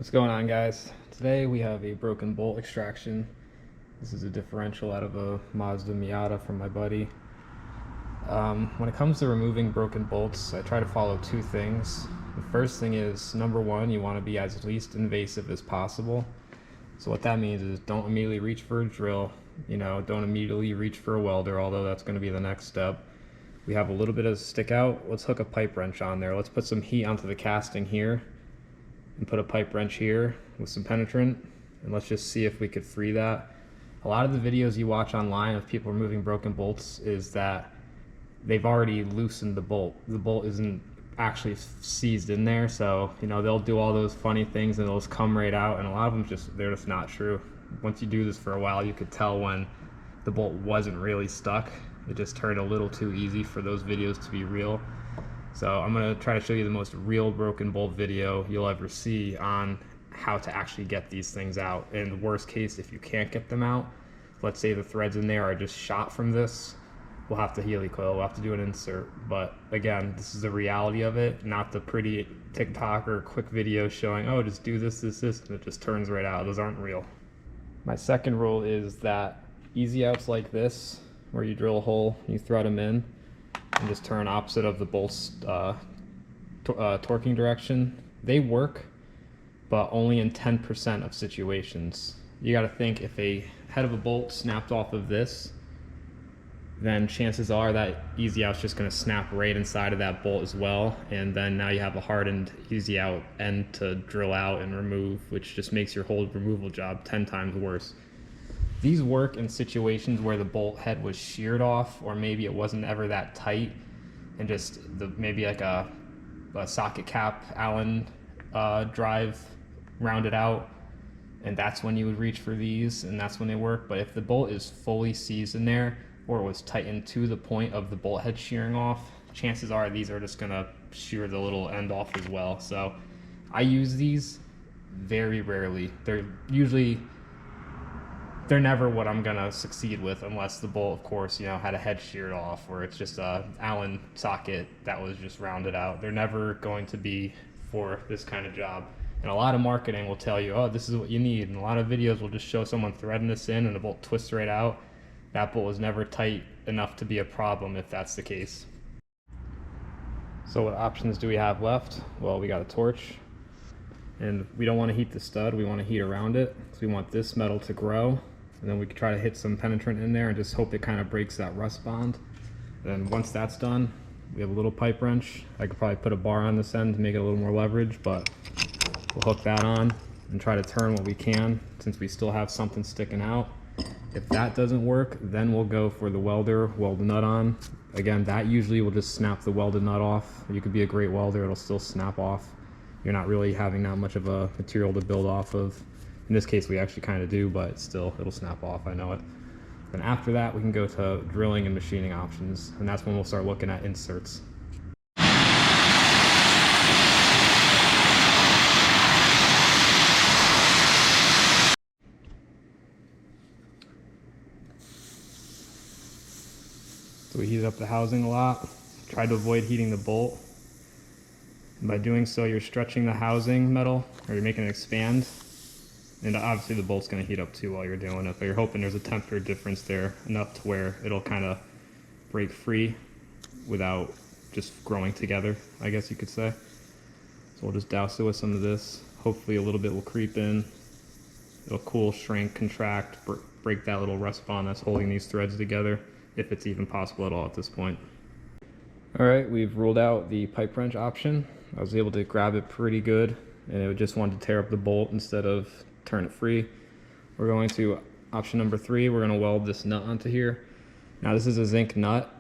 What's going on, guys? Today we have a broken bolt extraction. This is a differential out of a Mazda Miata from my buddy. When it comes to removing broken bolts, I try to follow two things. The first thing is, number one, you want to be as least invasive as possible. So what that means is don't immediately reach for a drill, don't immediately reach for a welder, although that's going to be the next step. We have a little bit of stick out. Let's hook a pipe wrench on there. Let's put some heat onto the casting here and put a pipe wrench here with some penetrant, and let's just see if we could free that. A lot of the videos you watch online of people removing broken bolts is that they've already loosened the bolt. The bolt isn't actually seized in there, so they'll do all those funny things and they'll just come right out, and a lot of them they're just not true. Once you do this for a while, you could tell when the bolt wasn't really stuck. It just turned a little too easy for those videos to be real. So I'm going to try to show you the most real broken bolt video you'll ever see on how to actually get these things out. In the worst case, if you can't get them out, let's say the threads in there are just shot from this, we'll have to helicoil, we'll have to do an insert. But again, this is the reality of it, not the pretty TikTok or quick video showing, oh, just do this, and it just turns right out. Those aren't real. My second rule is that easy outs like this, where you drill a hole, you thread them in, and just turn opposite of the bolt's torquing direction, they work, but only in 10% of situations. You got to think, if a head of a bolt snapped off of this, then chances are that easy out's just going to snap right inside of that bolt as well, and then now you have a hardened easy out end to drill out and remove, which just makes your whole removal job 10 times worse. These work in situations where the bolt head was sheared off, or maybe it wasn't ever that tight, and just maybe like a socket cap Allen drive rounded out, and that's when you would reach for these, and that's when they work. But if the bolt is fully seized in there, or it was tightened to the point of the bolt head shearing off, chances are these are just gonna shear the little end off as well. So I use these very rarely. They're never what I'm gonna succeed with, unless the bolt, of course, had a head sheared off, or it's just a Allen socket that was just rounded out. They're never going to be for this kind of job. And a lot of marketing will tell you, oh, this is what you need. And a lot of videos will just show someone threading this in and the bolt twists right out. That bolt is never tight enough to be a problem if that's the case. So what options do we have left? Well, we got a torch, and we don't want to heat the stud, we want to heat around it. So we want this metal to grow, and then we can try to hit some penetrant in there and just hope it kind of breaks that rust bond. Then once that's done, we have a little pipe wrench. I could probably put a bar on this end to make it a little more leverage, but we'll hook that on and try to turn what we can, since we still have something sticking out. If that doesn't work, then we'll go for the welder, weld the nut on. Again, that usually will just snap the welded nut off. You could be a great welder, it'll still snap off. You're not really having that much of a material to build off of. In this case, we actually kind of do, but still, it'll snap off, I know it. Then after that, we can go to drilling and machining options, and that's when we'll start looking at inserts. So we heated up the housing a lot, tried to avoid heating the bolt. And by doing so, you're stretching the housing metal, or you're making it expand. And obviously the bolt's going to heat up too while you're doing it, but you're hoping there's a temperature difference there enough to where it'll kind of break free without just growing together, I guess you could say. So we'll just douse it with some of this. Hopefully a little bit will creep in. It'll cool, shrink, contract, break that little rust bond that's holding these threads together, if it's even possible at all at this point. All right, we've ruled out the pipe wrench option. I was able to grab it pretty good, and it just wanted to tear up the bolt instead of turn it free. We're going to option number 3. We're going to weld this nut onto here. Now this is a zinc nut.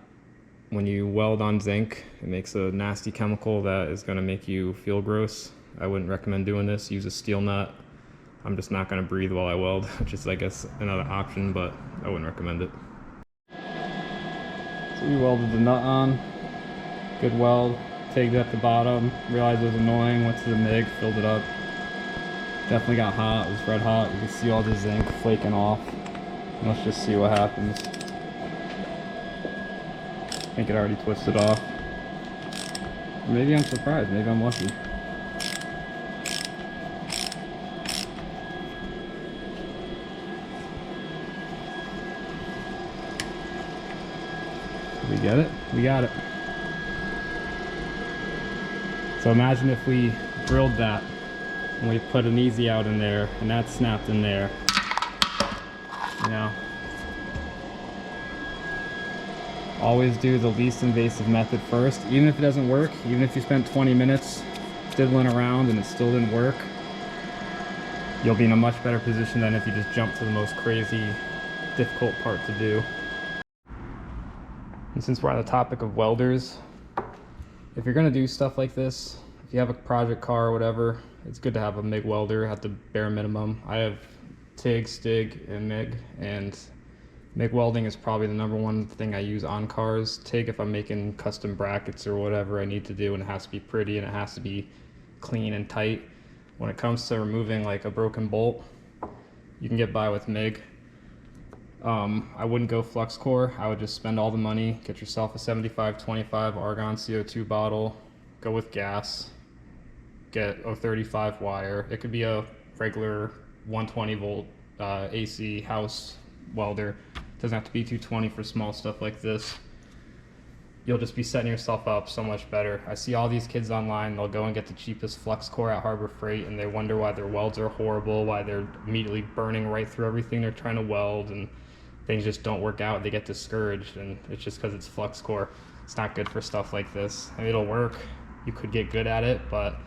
When you weld on zinc, it makes a nasty chemical that is going to make you feel gross. I wouldn't recommend doing this. Use a steel nut. I'm just not going to breathe while I weld, which is, I guess, another option, but I wouldn't recommend it. So we welded the nut on. Good weld. Tagged at the bottom. Realized it was annoying. Went to the MIG, filled it up. Definitely got hot. It was red hot. You can see all the zinc flaking off. Let's just see what happens. I think it already twisted off. Maybe I'm surprised. Maybe I'm lucky. get it? We got it. So imagine if we drilled that and we put an easy out in there and that snapped in there. You know, always do the least invasive method first. Even if it doesn't work, even if you spent 20 minutes fiddling around and it still didn't work, you'll be in a much better position than if you just jump to the most crazy, difficult part to do. And since we're on the topic of welders, if you're gonna do stuff like this, if you have a project car or whatever, it's good to have a MIG welder at the bare minimum. I have TIG, STIG, and MIG, and MIG welding is probably the #1 thing I use on cars. TIG if I'm making custom brackets or whatever I need to do, and it has to be pretty and it has to be clean and tight. When it comes to removing like a broken bolt, you can get by with MIG. I wouldn't go flux core. I would just spend all the money, get yourself a 75-25 argon CO2 bottle, go with gas, get a 35 wire. It could be a regular 120 volt AC house welder. It doesn't have to be 220 for small stuff like this. You'll just be setting yourself up so much better. I see all these kids online, they'll go and get the cheapest flux core at Harbor Freight and they wonder why their welds are horrible, why they're immediately burning right through everything they're trying to weld, and things just don't work out. They get discouraged, and it's just because it's flux core. It's not good for stuff like this. I mean, it'll work. You could get good at it, but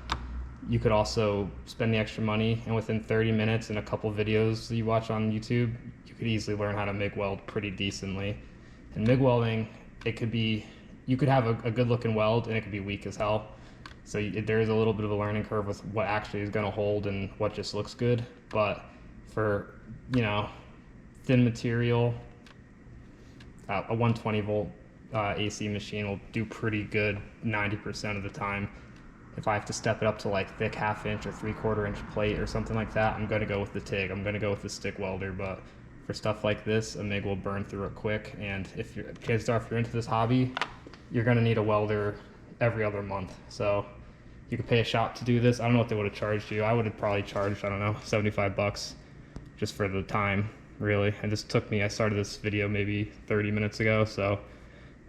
you could also spend the extra money, and within 30 minutes and a couple videos that you watch on YouTube, you could easily learn how to MIG weld pretty decently. And MIG welding, it could be, you could have a good looking weld and it could be weak as hell. So there is a little bit of a learning curve with what actually is going to hold and what just looks good. But for, you know, thin material, a 120 volt AC machine will do pretty good 90% of the time. If I have to step it up to like thick 1/2 inch or 3/4 inch plate or something like that, I'm going to go with the TIG. I'm going to go with the stick welder. But for stuff like this, a MIG will burn through it quick. And if you're into this hobby, you're going to need a welder every other month. So you could pay a shop to do this. I don't know what they would have charged you. I would have probably charged, I don't know, 75 bucks just for the time, really. And this took me, I started this video maybe 30 minutes ago, so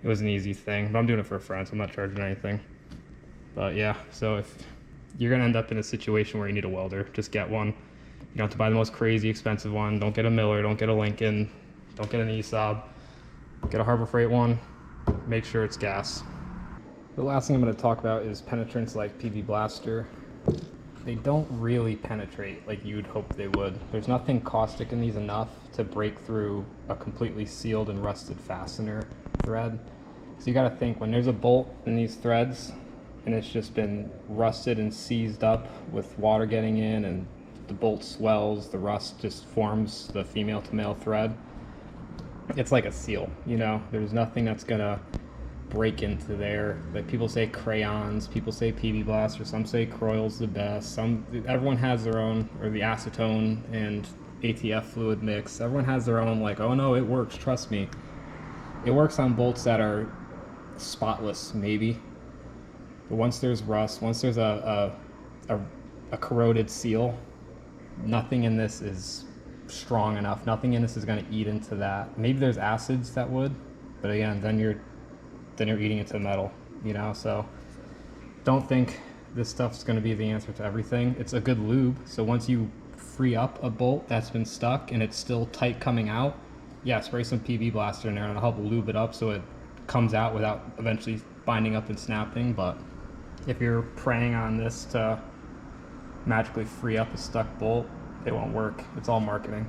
it was an easy thing. But I'm doing it for a friend, so I'm not charging anything. But yeah, so if you're going to end up in a situation where you need a welder, just get one. You don't have to buy the most crazy expensive one. Don't get a Miller, don't get a Lincoln, don't get an ESAB. Get a Harbor Freight one. Make sure it's gas. The last thing I'm going to talk about is penetrants like PV Blaster. They don't really penetrate like you'd hope they would. There's nothing caustic in these enough to break through a completely sealed and rusted fastener thread. So you got to think, when there's a bolt in these threads and it's just been rusted and seized up with water getting in and the bolt swells, the rust just forms the female to male thread. It's like a seal, you know, there's nothing that's gonna break into there. Like people say crayons, people say PV Blaster, some say Croyle's the best, everyone has their own, or the acetone and ATF fluid mix, everyone has their own, like, oh no, it works, trust me. It works on bolts that are spotless, maybe, but once there's rust, once there's a corroded seal, nothing in this is strong enough. Nothing in this is going to eat into that. Maybe there's acids that would, but again, then you're eating into metal, you know. So don't think this stuff's going to be the answer to everything. It's a good lube. So once you free up a bolt that's been stuck and it's still tight coming out, yeah, spray some PV Blaster in there and it'll help lube it up so it comes out without eventually binding up and snapping. But if you're preying on this to magically free up a stuck bolt, it won't work. It's all marketing.